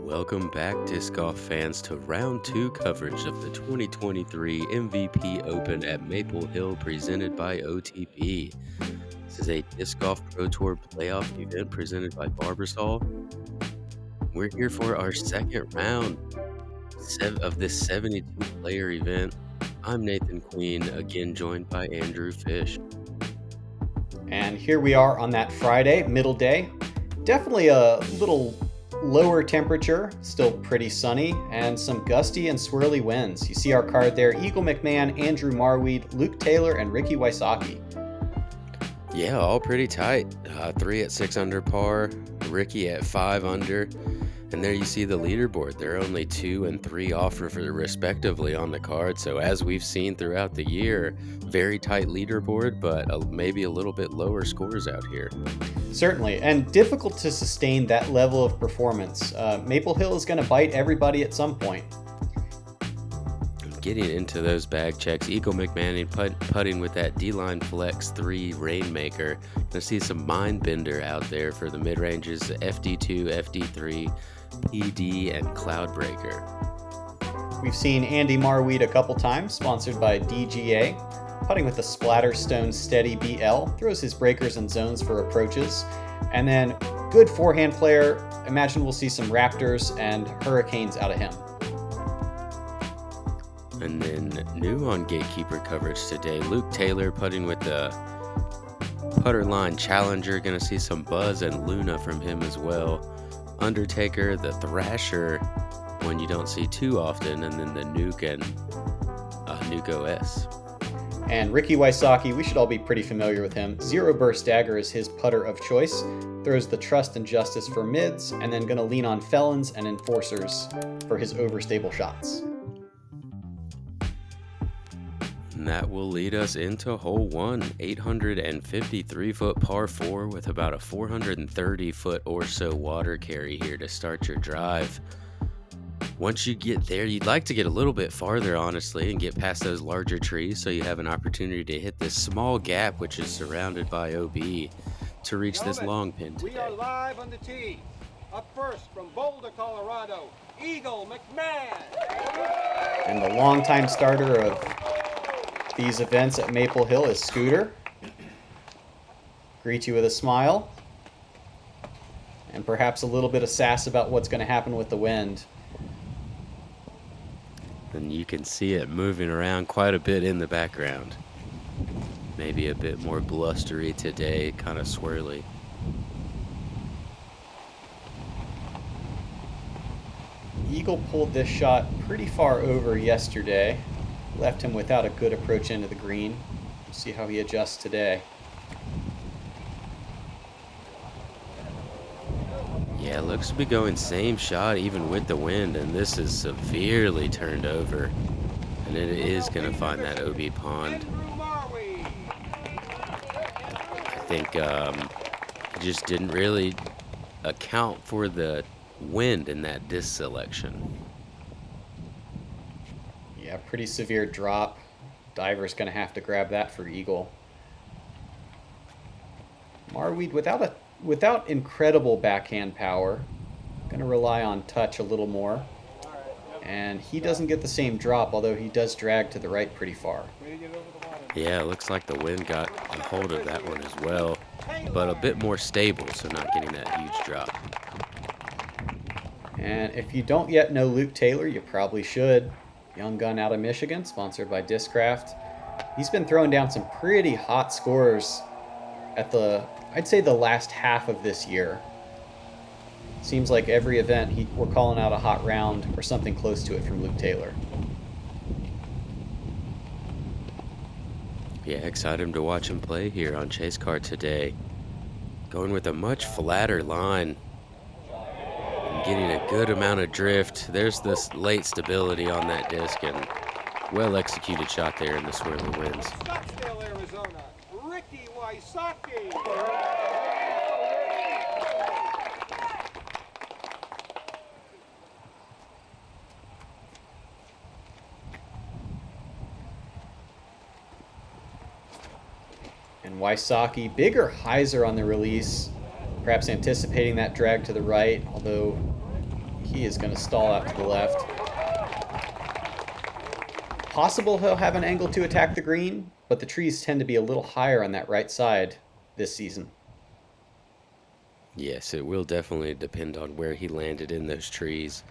Welcome back, disc golf fans, to round 2 coverage of the 2023 MVP Open at Maple Hill presented by OTB. This is a Disc Golf Pro Tour playoff event presented by Barbasol. We're here for our second round of this 72-player event. I'm Nathan Queen, again joined by Andrew Fish. And here we are on that Friday, middle day. Definitely a little lower temperature, still pretty sunny, and some gusty and swirly winds. You see our card there: Eagle McMahon, Andrew Marwede, Luke Taylor, and Ricky Wysocki. Yeah, all pretty tight. 3 at 6 under par, Ricky at 5 under. And there you see the leaderboard. There are only 2 and 3 off respectively on the card. So as we've seen throughout the year, very tight leaderboard, but maybe a little bit lower scores out here. Certainly, and difficult to sustain that level of performance. Maple Hill is going to bite everybody at some point. Getting into those bag checks, Eagle McMahon putting with that D-Line Flex 3 Rainmaker. Gonna see some Mind Bender out there for the mid-ranges, FD2, FD3, PD, and Cloudbreaker. We've seen Andy Marwede a couple times, sponsored by DGA. Putting with a Splatterstone Steady BL, throws his breakers and zones for approaches. And then, good forehand player. Imagine we'll see some Raptors and Hurricanes out of him. And then new on Gatekeeper coverage today, Luke Taylor putting with the Putter Line Challenger. Gonna see some Buzz and Luna from him as well. Undertaker, the Thrasher, one you don't see too often, and then the Nuke and Nuke OS. And Ricky Wysocki, we should all be pretty familiar with him. Zero Burst Dagger is his putter of choice. Throws the Trust and Justice for mids, and then gonna lean on Felons and Enforcers for his overstable shots. And that will lead us into hole 1, 853-foot par 4 with about a 430-foot or so water carry here to start your drive. Once you get there, you'd like to get a little bit farther, honestly, and get past those larger trees so you have an opportunity to hit this small gap, which is surrounded by OB, to reach this long pin today. We are live on the tee. Up first from Boulder, Colorado, Eagle McMahon. And the longtime starter of these events at Maple Hill is Scooter. Greet you with a smile. And perhaps a little bit of sass about what's going to happen with the wind. And you can see it moving around quite a bit in the background. Maybe a bit more blustery today, kind of swirly. Eagle pulled this shot pretty far over yesterday. Left him without a good approach into the green. We'll see how he adjusts today. Yeah, looks to be going same shot even with the wind, and this is severely turned over. And it is going to find that OB pond. I think he just didn't really account for the wind in that disc selection. Yeah, pretty severe drop. Diver's going to have to grab that for Eagle. Marwede without incredible backhand power. Going to rely on touch a little more. And he doesn't get the same drop, although he does drag to the right pretty far. Yeah, it looks like the wind got a hold of that one as well, but a bit more stable, so not getting that huge drop. And if you don't yet know Luke Taylor, you probably should. Young gun out of Michigan, sponsored by Discraft. He's been throwing down some pretty hot scores at I'd say the last half of this year. Seems like every event we're calling out a hot round or something close to it from Luke Taylor. Yeah, excited to watch him play here on Chase Card today. Going with a much flatter line. And getting a good amount of drift. There's this late stability on that disc, and well-executed shot there in the swirly winds. Scottsdale, Arizona, Ricky Wysocki. And Wysocki, bigger hyzer on the release, perhaps anticipating that drag to the right, although he is going to stall out to the left. Possible he'll have an angle to attack the green, but the trees tend to be a little higher on that right side this season. Yes, it will definitely depend on where he landed in those trees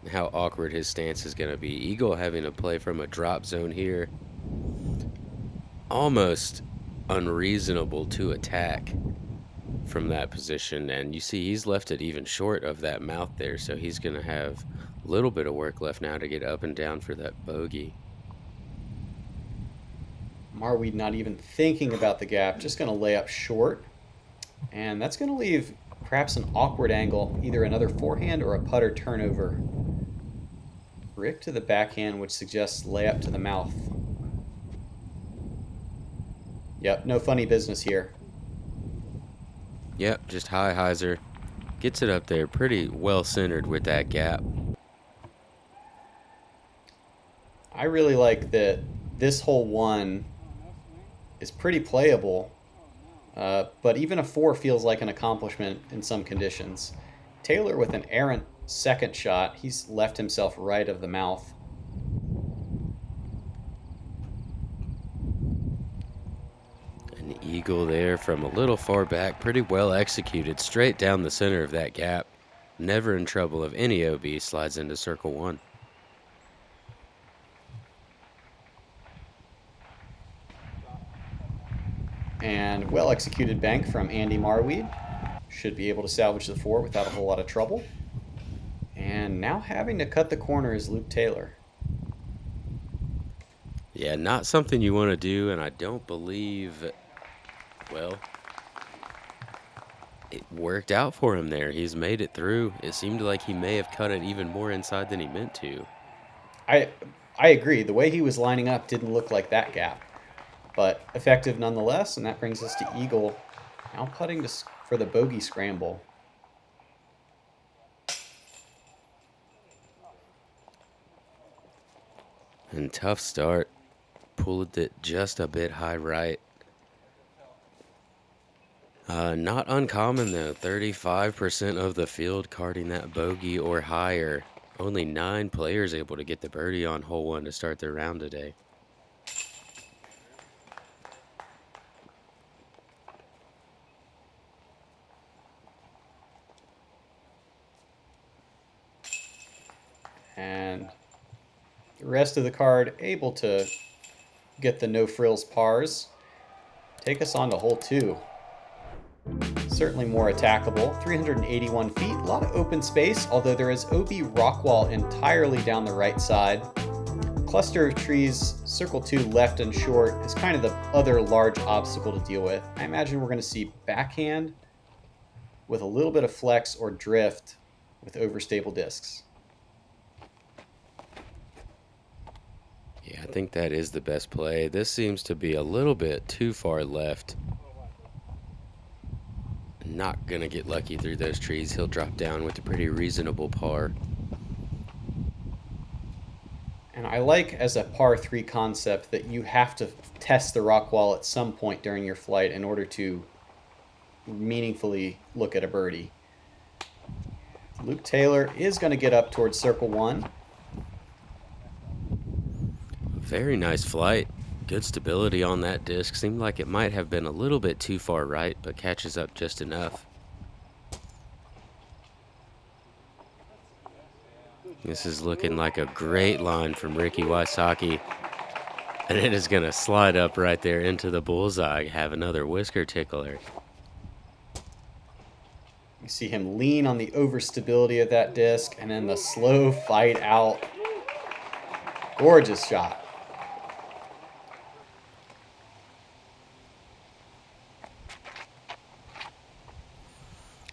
and how awkward his stance is going to be. Eagle having to play from a drop zone here. Almost unreasonable to attack from that position, and you see he's left it even short of that mouth there, so he's going to have a little bit of work left now to get up and down for that bogey. Marwede not even thinking about the gap, just going to lay up short, and that's going to leave perhaps an awkward angle, either another forehand or a putter turnover. Rick to the backhand, which suggests layup to the mouth. Yep, no funny business here. Yep, just high hyzer. Gets it up there pretty well centered with that gap. I really like that this hole 1 is pretty playable, but even a 4 feels like an accomplishment in some conditions. Taylor with an errant second shot, he's left himself right of the mouth. An eagle there from a little far back, pretty well executed, straight down the center of that gap. Never in trouble of any OB, slides into circle 1. And well executed bank from Andy Marwede. Should be able to salvage the 4 without a whole lot of trouble. And now having to cut the corner is Luke Taylor. Yeah, not something you want to do, and I don't believe, well, it worked out for him there. He's made it through. It seemed like he may have cut it even more inside than he meant to. I agree. The way he was lining up didn't look like that gap, but effective nonetheless, and that brings us to eagle, now putting for the bogey scramble. And tough start. Pulled it just a bit high right. Not uncommon though. 35% of the field carding that bogey or higher. Only 9 players able to get the birdie on hole 1 to start their round today. And the rest of the card able to get the no frills pars. Take us on to hole 2. Certainly more attackable. 381 feet, a lot of open space, although there is OB rock wall entirely down the right side. Cluster of trees, circle 2 left and short is kind of the other large obstacle to deal with. I imagine we're going to see backhand with a little bit of flex or drift with overstable discs. Yeah, I think that is the best play. This seems to be a little bit too far left. Not going to get lucky through those trees. He'll drop down with a pretty reasonable par. And I like as a par 3 concept that you have to test the rock wall at some point during your flight in order to meaningfully look at a birdie. Luke Taylor is going to get up towards circle 1. Very nice flight. Good stability on that disc. Seemed like it might have been a little bit too far right, but catches up just enough. This is looking like a great line from Ricky Wysocki. And it is going to slide up right there into the bullseye. Have another whisker tickler. You see him lean on the overstability of that disc and then the slow fight out. Gorgeous shot.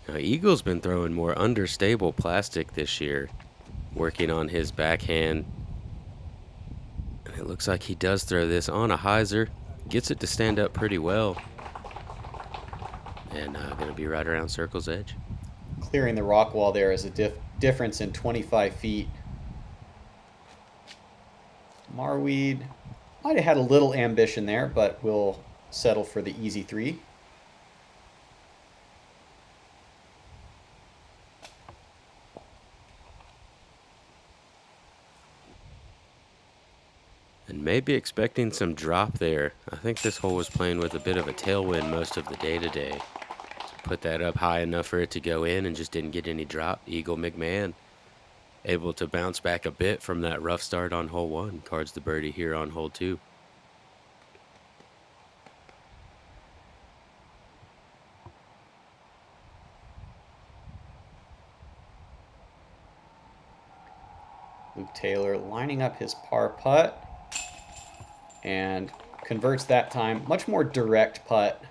Now, Eagle's been throwing more understable plastic this year, working on his backhand. And it looks like he does throw this on a hyzer, gets it to stand up pretty well. And going to be right around circle's edge. Clearing the rock wall there is a difference in 25 feet. Marwede might have had a little ambition there, but will settle for the easy 3. may be expecting some drop there. I think this hole was playing with a bit of a tailwind most of the day today. Put that up high enough for it to go in and just didn't get any drop. Eagle McMahon able to bounce back a bit from that rough start on hole 1. Cards the birdie here on hole 2. Luke Taylor lining up his par putt and converts that time. Much more direct putt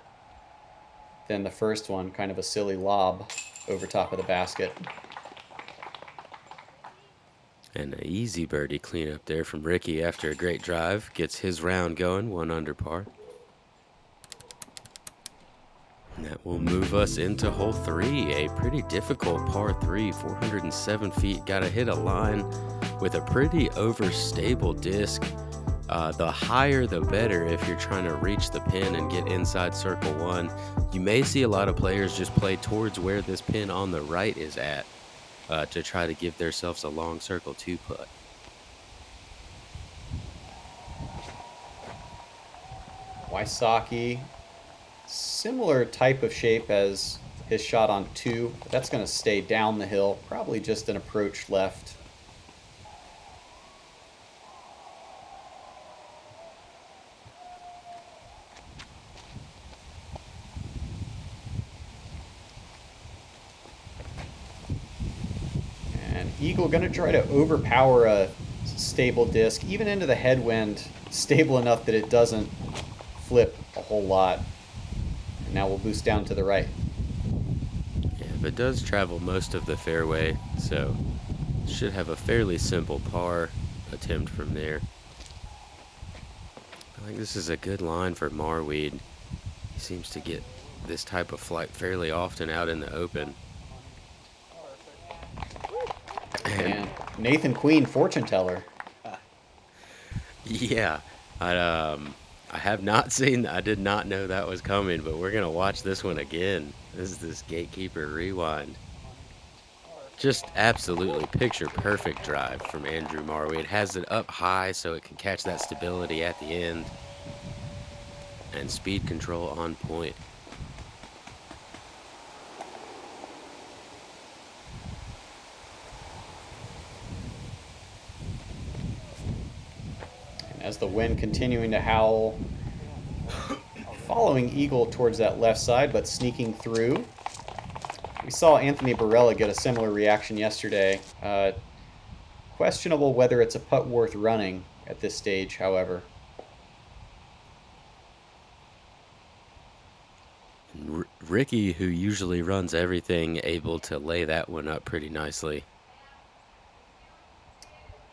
than the first one. Kind of a silly lob over top of the basket. And an easy birdie cleanup there from Ricky after a great drive. Gets his round going, 1 under par. And that will move us into hole 3, a pretty difficult par 3, 407 feet. Got to hit a line with a pretty overstable disc. The higher the better if you're trying to reach the pin and get inside circle 1. You may see a lot of players just play towards where this pin on the right is at to try to give themselves a long circle 2 putt. Wysocki, similar type of shape as his shot on 2, but that's going to stay down the hill, probably just an approach left. And Eagle going to try to overpower a stable disc, even into the headwind, stable enough that it doesn't flip a whole lot. And now we'll boost down to the right. Yeah, but does travel most of the fairway, so should have a fairly simple par attempt from there. I think this is a good line for Marwede. He seems to get this type of flight fairly often out in the open. And Nathan Queen, fortune teller. Yeah, I have not seen, I did not know that was coming, but we're going to watch this one again. This is this Gatekeeper rewind. Just absolutely picture perfect drive from Andrew Marwede. It has it up high so it can catch that stability at the end. And speed control on point. As the wind continuing to howl, following Eagle towards that left side, but sneaking through. We saw Anthony Barella get a similar reaction yesterday. Questionable whether it's a putt worth running at this stage, however. Ricky, who usually runs everything, able to lay that one up pretty nicely.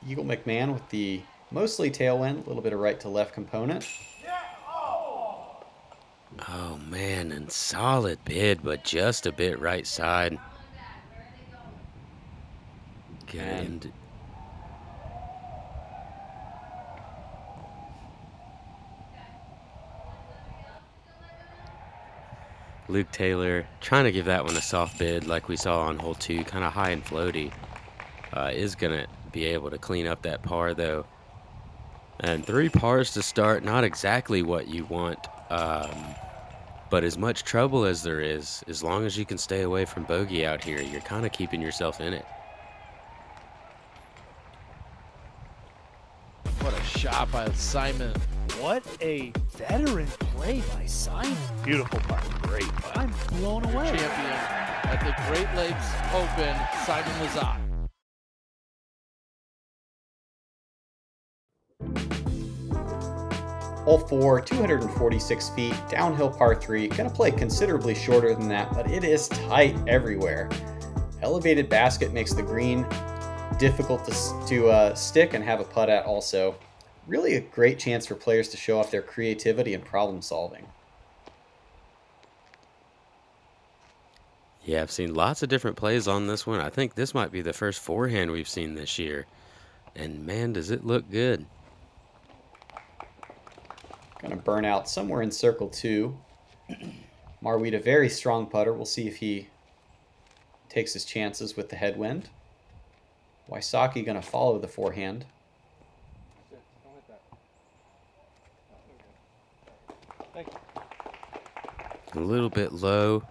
Eagle McMahon with the mostly tailwind, a little bit of right to left component. Oh man, and solid bid, but just a bit right side. Get into. Luke Taylor trying to give that one a soft bid like we saw on hole 2, kind of high and floaty. Is going to be able to clean up that par though. And 3 pars to start, not exactly what you want, but as much trouble as there is, as long as you can stay away from bogey out here, you're kind of keeping yourself in it. What a shot by Simon. What a veteran play by Simon. Beautiful putt. Great putt. I'm blown away. Champion at the Great Lakes Open, Simon Lizotte. Hole 4, 246 feet, downhill par 3. Gonna play considerably shorter than that, but it is tight everywhere. Elevated basket makes the green difficult to stick and have a putt at also. Really a great chance for players to show off their creativity and problem solving. Yeah, I've seen lots of different plays on this one. I think this might be the first forehand we've seen this year. And man, does it look good. Gonna burn out somewhere in circle 2. Marwede, a very strong putter. We'll see if he takes his chances with the headwind. Wysocki gonna follow the forehand. A little bit low,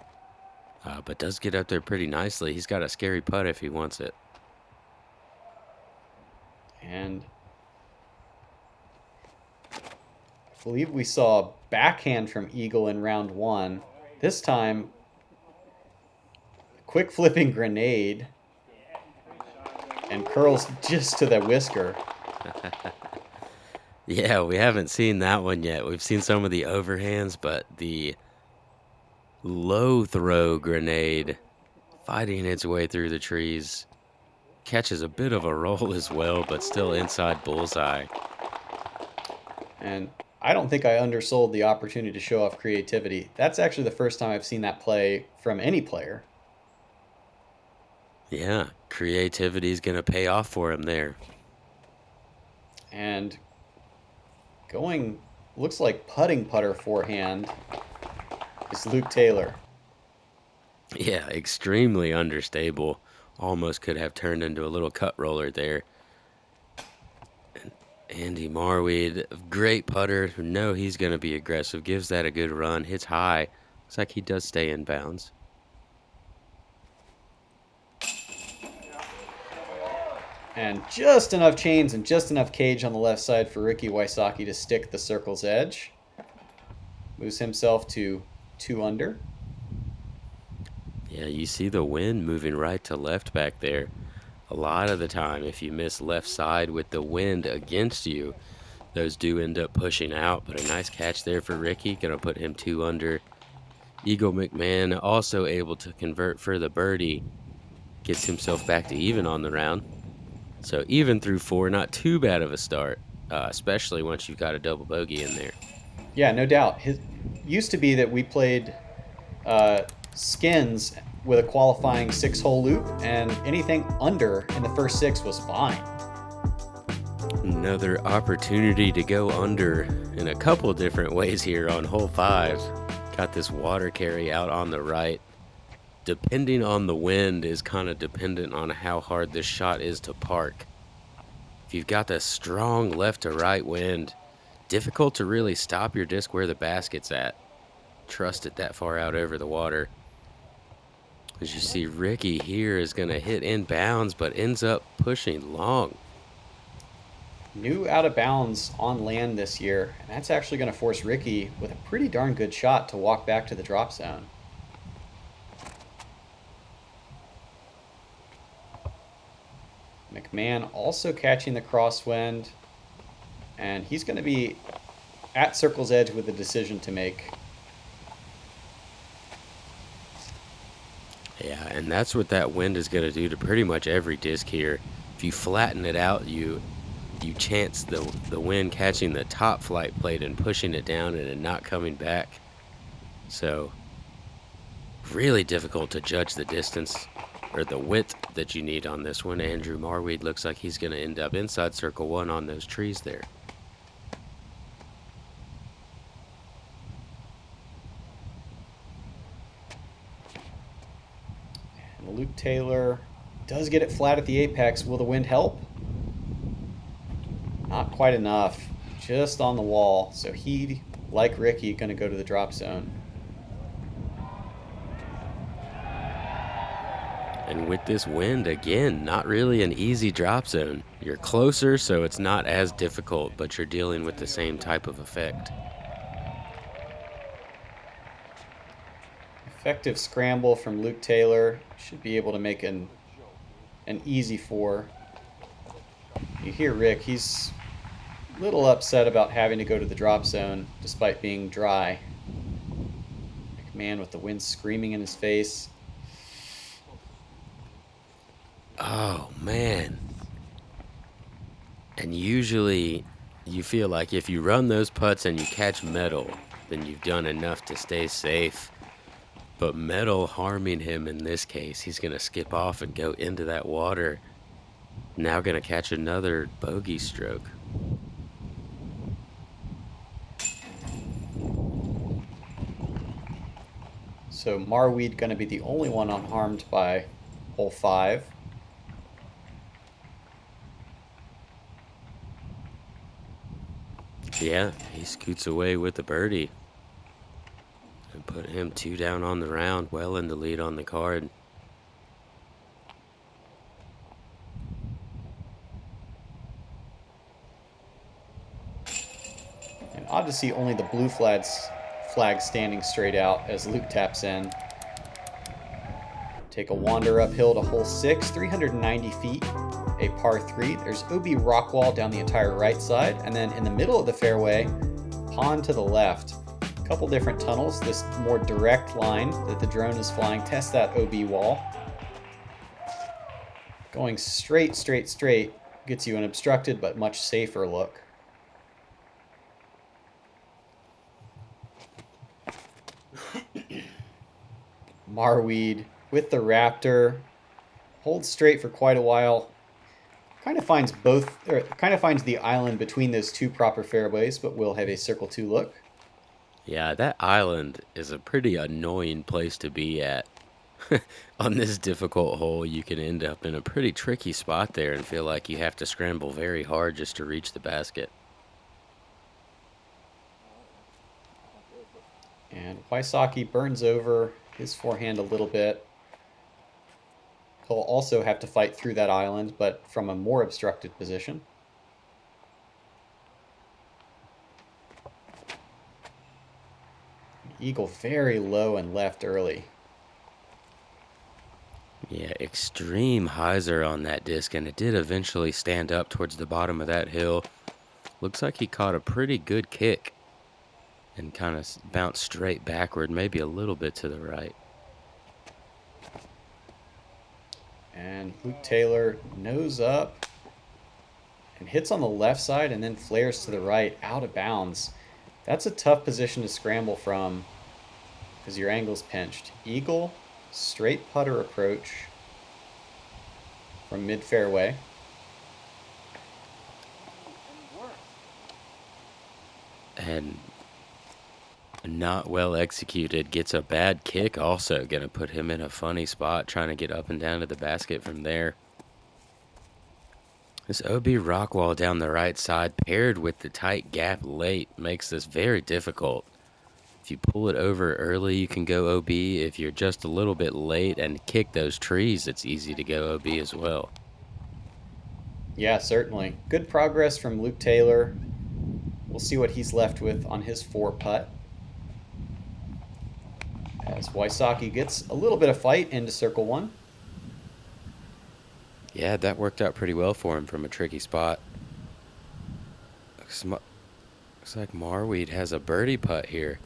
but does get up there pretty nicely. He's got a scary putt if he wants it. And I believe we saw a backhand from Eagle in round 1. This time, quick flipping grenade and curls just to the whisker. Yeah, we haven't seen that one yet. We've seen some of the overhands, but the low throw grenade fighting its way through the trees catches a bit of a roll as well, but still inside bullseye. And I don't think I undersold the opportunity to show off creativity. That's actually the first time I've seen that play from any player. Yeah, creativity is going to pay off for him there. And going, looks like putting putter forehand is Luke Taylor. Yeah, extremely understable. Almost could have turned into a little cut roller there. And Andy Marwede, great putter. No, he's going to be aggressive. Gives that a good run. Hits high. Looks like he does stay in bounds. And just enough chains and just enough cage on the left side for Ricky Wysocki to stick the circle's edge. Moves himself to 2 under. Yeah, you see the wind moving right to left back there. A lot of the time, if you miss left side with the wind against you, those do end up pushing out. But a nice catch there for Ricky. Going to put him 2 under. Eagle McMahon also able to convert for the birdie. Gets himself back to even on the round. So even through 4, not too bad of a start, especially once you've got a double bogey in there. Yeah, no doubt. It used to be that we played skins with a qualifying 6-hole loop, and anything under in the first 6 was fine. Another opportunity to go under in a couple different ways here on hole 5. Got this water carry out on the right. Depending on the wind is kind of dependent on how hard this shot is to park. If you've got the strong left to right wind, difficult to really stop your disc where the basket's at. Trust it that far out over the water. As you see, Ricky here is going to hit in bounds, but ends up pushing long. New out of bounds on land this year, and that's actually going to force Ricky with a pretty darn good shot to walk back to the drop zone. McMahon also catching the crosswind, and he's going to be at circle's edge with a decision to make. Yeah, and that's what that wind is going to do to pretty much every disc here. If you flatten it out, you chance the wind catching the top flight plate and pushing it down and it not coming back. So really difficult to judge the distance or the width that you need on this one. Andrew Marwede looks like he's going to end up inside circle 1 on those trees there. And Luke Taylor does get it flat at the apex. Will the wind help? Not quite enough. Just on the wall. So he, like Ricky, going to go to the drop zone. And with this wind, again, not really an easy drop zone. You're closer, so it's not as difficult, but you're dealing with the same type of effect. Effective scramble from Luke Taylor. Should be able to make an easy 4. You hear Rick, he's a little upset about having to go to the drop zone despite being dry. McMahon with the wind screaming in his face. Oh, man. And usually you feel like if you run those putts and you catch metal, then you've done enough to stay safe. But metal harming him in this case. He's going to skip off and go into that water. Now going to catch another bogey stroke. So Marwede going to be the only one unharmed by hole 5. Yeah, he scoots away with the birdie. And put him 2 down on the round, well in the lead on the card. And odd to see only the blue flag standing straight out as Luke taps in. Take a wander uphill to hole 6, 390 feet, a par 3. There's OB rock wall down the entire right side, and then in the middle of the fairway, pond to the left. A couple different tunnels. This more direct line that the drone is flying tests that OB wall. Going straight gets you an obstructed but much safer look. Marwede with the Raptor holds straight for quite a while. Kind of finds the island between those two proper fairways, but will have a circle 2 look. Yeah, that island is a pretty annoying place to be at. On this difficult hole, you can end up in a pretty tricky spot there and feel like you have to scramble very hard just to reach the basket. And Wysocki burns over his forehand a little bit. He'll also have to fight through that island, but from a more obstructed position. Eagle very low and left early. Yeah, extreme hyzer on that disc, and it did eventually stand up towards the bottom of that hill. Looks like he caught a pretty good kick and kind of bounced straight backward, maybe a little bit to the right. And Luke Taylor nose up and hits on the left side and then flares to the right, out of bounds. That's a tough position to scramble from because your angle's pinched. Eagle, straight putter approach from mid fairway. And not well executed, gets a bad kick also, gonna put him in a funny spot trying to get up and down to the basket from there. This OB rock wall down the right side paired with the tight gap late makes this very difficult. If you pull it over early, you can go OB. If you're just a little bit late and kick those trees, it's easy to go OB as well. Yeah, certainly. Good progress from Luke Taylor. We'll see what he's left with on his 4 putt. As Wysocki gets a little bit of fight into circle 1. Yeah, that worked out pretty well for him from a tricky spot. Looks like Marwede has a birdie putt here.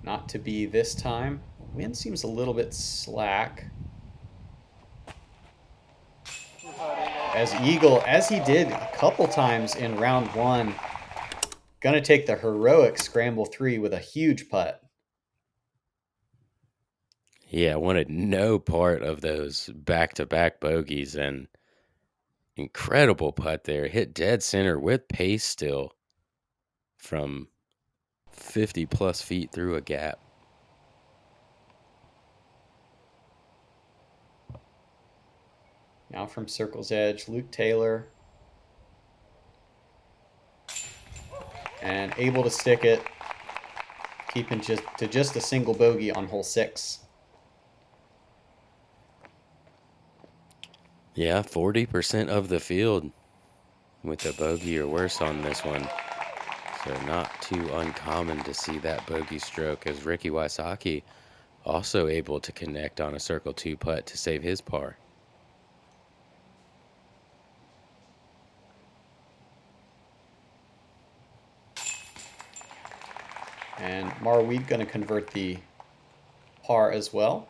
Not to be this time. Wind seems a little bit slack. As Eagle, as he did a couple times in round 1, gonna take the heroic scramble 3 with a huge putt. Yeah, wanted no part of those back-to-back bogeys, and incredible putt there. Hit dead center with pace still from 50 plus feet through a gap. Now from circle's edge, Luke Taylor. And able to stick it, keeping just a single bogey on hole 6. Yeah, 40% of the field with a bogey or worse on this one. So not too uncommon to see that bogey stroke, as Ricky Wysocki also able to connect on a circle 2 putt to save his par. And Marwede going to convert the par as well.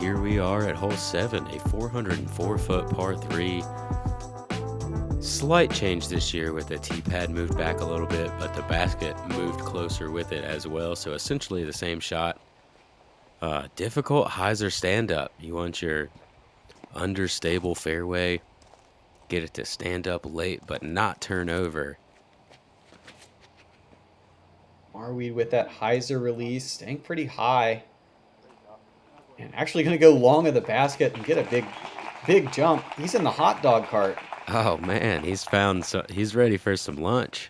here we are at hole 7, a 404-foot par 3. Slight change this year with the tee pad moved back a little bit, but the basket moved closer with it as well. So essentially the same shot. Difficult hyzer stand up. You want your understable fairway, get it to stand up late but not turn over. Marwede with that hyzer release, staying pretty high. And actually going to go long of the basket and get a big jump. He's in the hot dog cart. Oh man, he's ready for some lunch.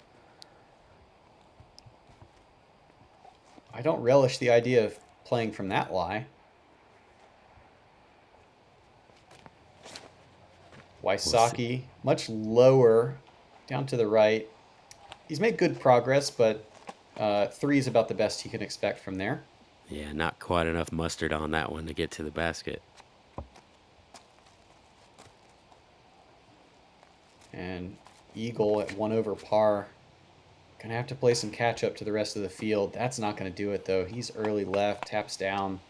I don't relish the idea of playing from that lie. Wysocki, much lower, down to the right. He's made good progress, but 3 is about the best he can expect from there. Yeah, not quite enough mustard on that one to get to the basket. And Eagle at 1 over par. Gonna have to play some catch up to the rest of the field. That's not gonna do it though. He's early left, taps down.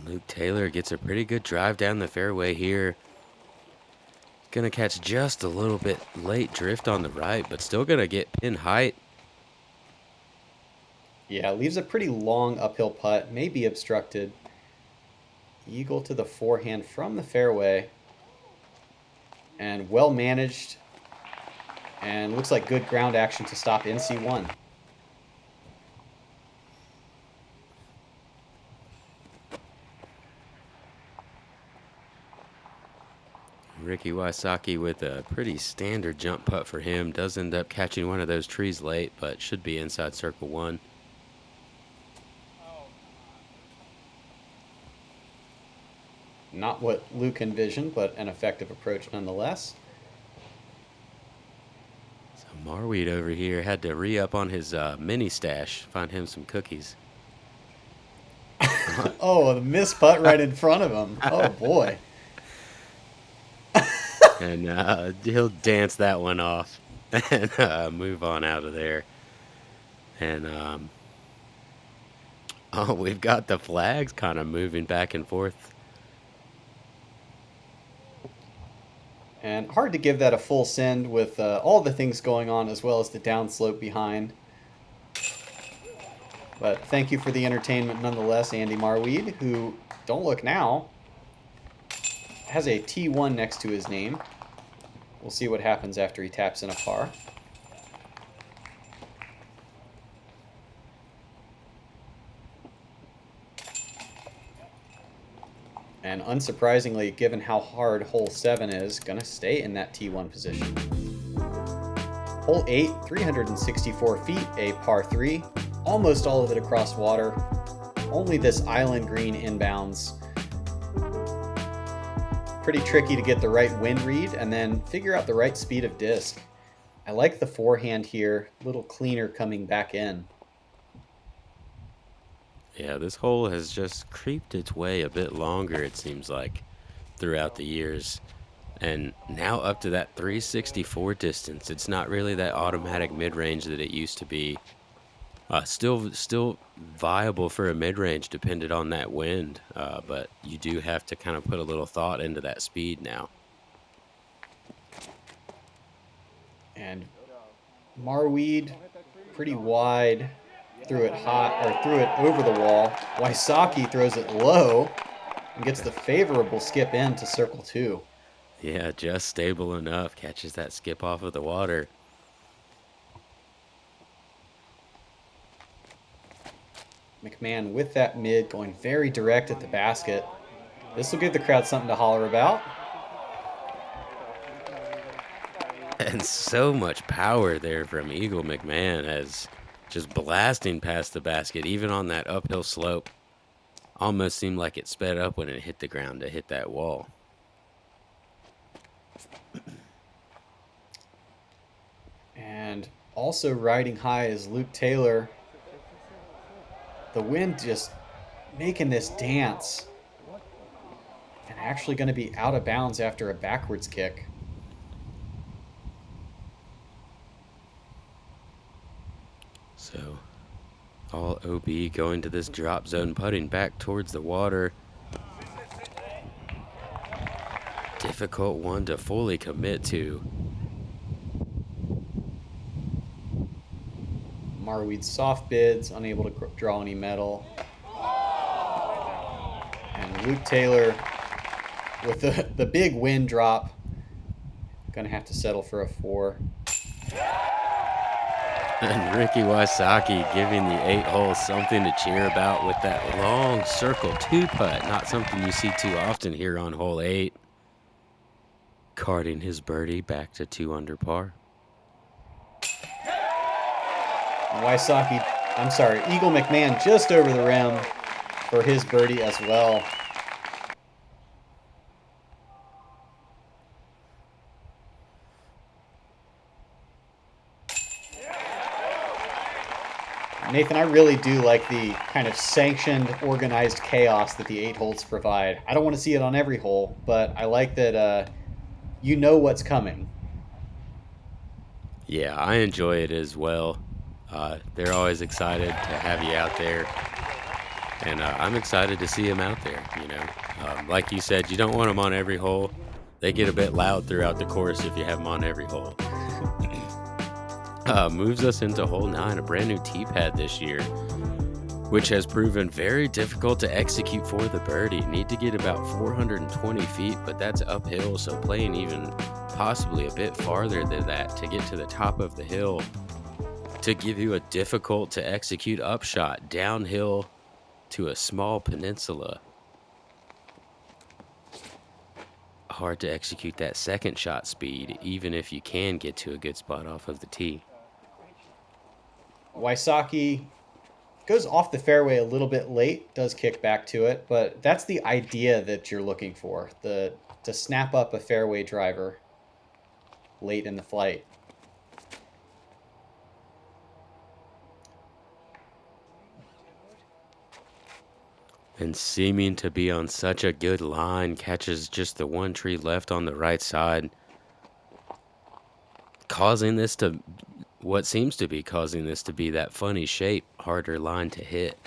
Luke Taylor gets a pretty good drive down the fairway here. Gonna catch just a little bit late drift on the right, but still gonna get pin height. Yeah, leaves a pretty long uphill putt, may be obstructed. Eagle to the forehand from the fairway. And well managed. And looks like good ground action to stop NC1. Ricky Wysocki with a pretty standard jump putt for him. Does end up catching one of those trees late, but should be inside circle 1. Not what Luke envisioned, but an effective approach nonetheless. So Marwede over here had to re-up on his mini stash, find him some cookies. Oh, the missed putt right in front of him. Oh, boy. And he'll dance that one off and move on out of there. And we've got the flags kind of moving back and forth. And hard to give that a full send with all the things going on as well as the downslope behind. But thank you for the entertainment nonetheless, Andy Marwede, who, don't look now, has a T1 next to his name. We'll see what happens after he taps in a par. And unsurprisingly, given how hard hole 7 is, gonna stay in that T1 position. Hole 8, 364 feet, a par 3. Almost all of it across water. Only this island green inbounds. Pretty tricky to get the right wind read and then figure out the right speed of disc. I like the forehand here, a little cleaner coming back in. Yeah, this hole has just creeped its way a bit longer, it seems like, throughout the years. And now up to that 364 distance, it's not really that automatic mid-range that it used to be. Still viable for a mid-range dependent on that wind, but you do have to kind of put a little thought into that speed now. And Marwede, pretty wide, threw it hot, or threw it over the wall. Wysocki throws it low and gets the favorable skip in to circle 2. Yeah, just stable enough, catches that skip off of the water. McMahon with that mid, going very direct at the basket. This will give the crowd something to holler about. And so much power there from Eagle McMahon as just blasting past the basket, even on that uphill slope. Almost seemed like it sped up when it hit the ground to hit that wall. And also riding high is Luke Taylor. The wind just making this dance. actually going to be out of bounds after a backwards kick. So, all OB going to this drop zone, putting back towards the water. Difficult one to fully commit to. Marwede's soft bids, unable to draw any metal. And Luke Taylor with the big wind drop. Gonna have to settle for a 4. And Ricky Wysocki giving the 8-hole something to cheer about with that long circle 2 putt. Not something you see too often here on hole 8. Carting his birdie back to 2 under par. Eagle McMahon just over the rim for his birdie as well. Nathan, I really do like the kind of sanctioned, organized chaos that the 8 holes provide. I don't want to see it on every hole, but I like that you know what's coming. Yeah, I enjoy it as well. They're always excited to have you out there, and I'm excited to see them out there. You know, like you said, you don't want them on every hole. They get a bit loud throughout the course if you have them on every hole. Moves us into hole 9, a brand new tee pad this year, which has proven very difficult to execute for the birdie. Need to get about 420 feet, but that's uphill, so playing even possibly a bit farther than that to get to the top of the hill to give you a difficult to execute upshot downhill to a small peninsula. Hard to execute that second shot speed, even if you can get to a good spot off of the tee. Wysocki goes off the fairway a little bit late, does kick back to it, but that's the idea that you're looking for, to snap up a fairway driver late in the flight. And seeming to be on such a good line, catches just the one tree left on the right side, causing this to, what seems to be causing this to be that funny shape, harder line to hit.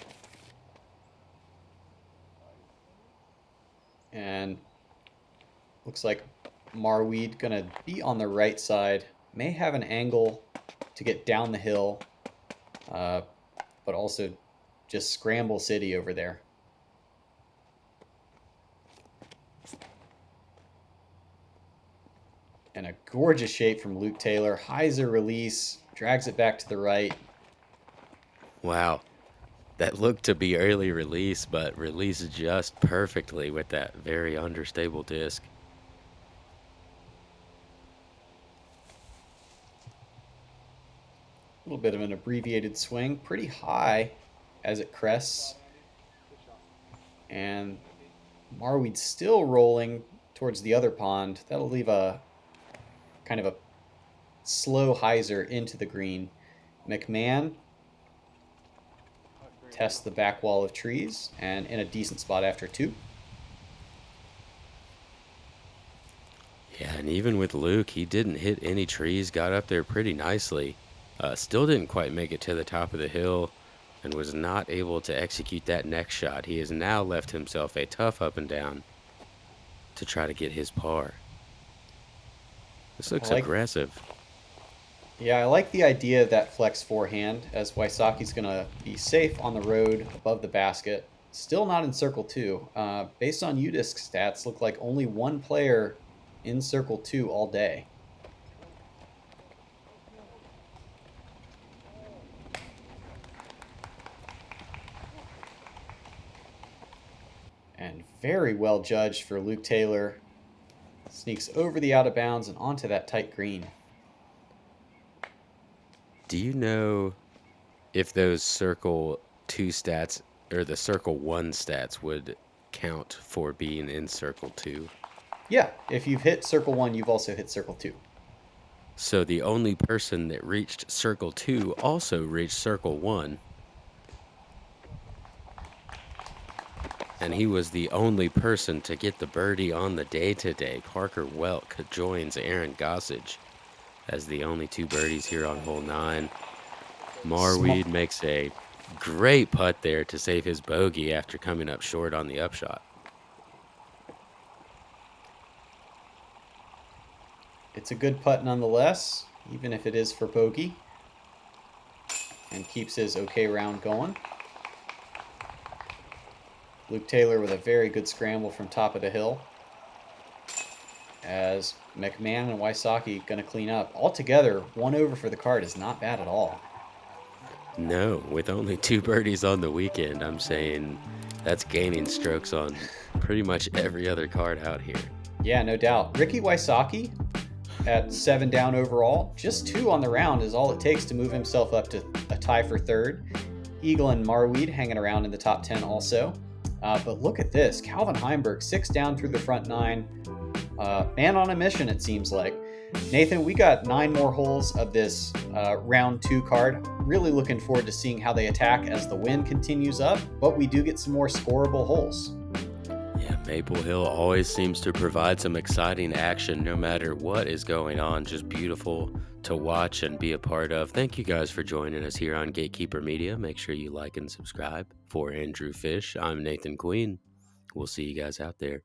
And looks like Marwede gonna be on the right side, may have an angle to get down the hill, but also just scramble city over there. And a gorgeous shape from Luke Taylor. Hyzer release, drags it back to the right. Wow. That looked to be early release, but released just perfectly with that very understable disc. A little bit of an abbreviated swing, pretty high as it crests. And Marwede's still rolling towards the other pond. That'll leave a kind of a slow hyzer into the green. McMahon tests the back wall of trees and in a decent spot after 2. Yeah, and even with Luke, he didn't hit any trees, got up there pretty nicely. Still didn't quite make it to the top of the hill and was not able to execute that next shot. He has now left himself a tough up and down to try to get his par. This looks aggressive. Yeah, I like the idea of that flex forehand, as Wysocki's going to be safe on the road above the basket. Still not in circle 2. Based on UDisc stats, look like only one player in circle 2 all day. And very well judged for Luke Taylor. Sneaks over the out of bounds and onto that tight green. Do you know if those circle 2 stats or the circle 1 stats would count for being in circle 2? Yeah, if you've hit circle 1, you've also hit circle 2. So the only person that reached circle 2 also reached circle 1. and he was the only person to get the birdie on the day today. Parker Welk joins Aaron Gossage as the only 2 birdies here on hole 9. Marwede makes a great putt there to save his bogey after coming up short on the upshot. It's a good putt nonetheless, even if it is for bogey, and keeps his okay round going. Luke Taylor with a very good scramble from top of the hill, as McMahon and Wysocki going to clean up. Altogether, 1 over for the card is not bad at all. No, with only 2 birdies on the weekend, I'm saying that's gaining strokes on pretty much every other card out here. Yeah, no doubt. Ricky Wysocki at 7 down overall. Just 2 on the round is all it takes to move himself up to a tie for 3rd. Eagle and Marwede hanging around in the top 10 also. But look at this. Calvin Heimberg, 6 down through the front 9. Man on a mission, it seems like. Nathan, we got 9 more holes of this round 2 card. Really looking forward to seeing how they attack as the wind continues up, but we do get some more scoreable holes. Yeah, Maple Hill always seems to provide some exciting action no matter what is going on. Just beautiful to watch and be a part of. Thank you guys for joining us here on Gatekeeper Media. Make sure you like and subscribe. For Andrew Fish, I'm Nathan Queen. We'll see you guys out there.